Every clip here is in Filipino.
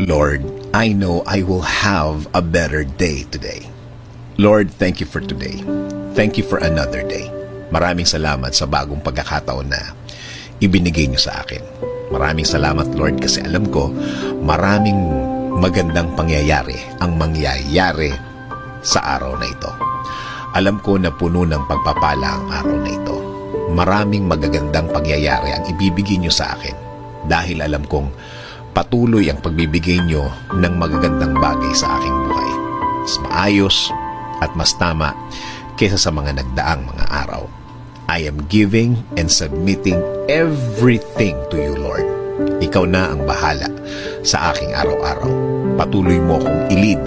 Lord, I know I will have a better day today. Lord, thank you for today. Thank you for another day. Maraming salamat sa bagong pagkakataon na ibinigay niyo sa akin. Maraming salamat, Lord, kasi alam ko maraming magandang pangyayari ang mangyayari sa araw na ito. Alam ko na puno ng pagpapala ang araw na ito. Maraming magagandang pangyayari ang ibibigay niyo sa akin dahil alam kong patuloy ang pagbibigay niyo ng magagandang bagay sa aking buhay. Mas maayos at mas tama kaysa sa mga nagdaang mga araw. I am giving and submitting everything to you, Lord. Ikaw na ang bahala sa aking araw-araw. Patuloy mo akong ilid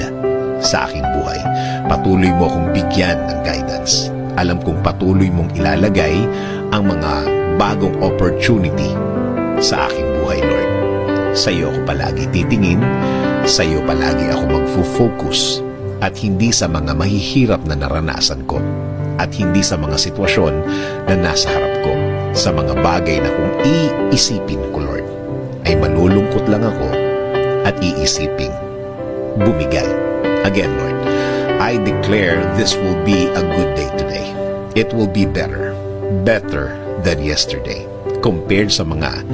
sa aking buhay. Patuloy mo akong bigyan ng guidance. Alam kong patuloy mong ilalagay ang mga bagong opportunity sa aking buhay, Lord. Sa iyo ako palagi titingin, sa iyo palagi ako magfo-focus at hindi sa mga mahihirap na naranasan ko at hindi sa mga sitwasyon na nasa harap ko, sa mga bagay na kung iisipin ko, Lord, ay malulungkot lang ako at iisiping bumigay. Again, Lord, I declare this will be a good day today. It will be better than yesterday compared sa mga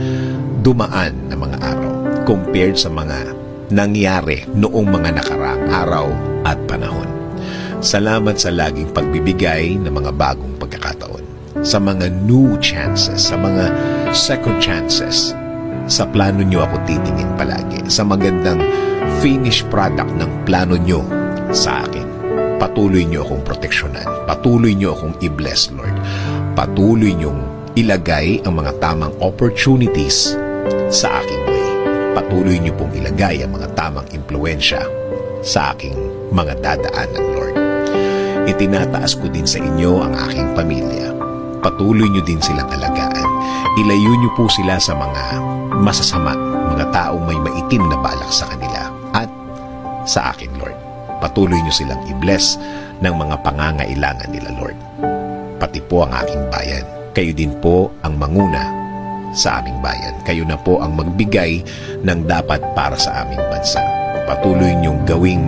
dumaan na mga araw, compared sa mga nangyari noong mga nakaraang araw at panahon. Salamat sa laging pagbibigay ng mga bagong pagkakataon, sa mga new chances, sa mga second chances. Sa plano nyo ako titingin palagi, sa magandang finished product ng plano nyo sa akin. Patuloy nyo akong proteksyonan, patuloy nyo akong i-bless, Lord. Patuloy nyong ilagay ang mga tamang opportunities sa aking way. Patuloy niyo pong ilagay ang mga tamang impluensya sa aking mga dadaanan, Lord. Itinataas ko din sa inyo ang aking pamilya. Patuloy niyo din silang alagaan. Ilayo niyo po sila sa mga masasama, mga taong may maitim na balak sa kanila at sa akin, Lord. Patuloy niyo silang i-bless ng mga pangangailangan nila, Lord. Pati po ang aking bayan. Kayo din po ang manguna sa aming bayan. Kayo na po ang magbigay ng dapat para sa aming bansa. Patuloy niyong gawing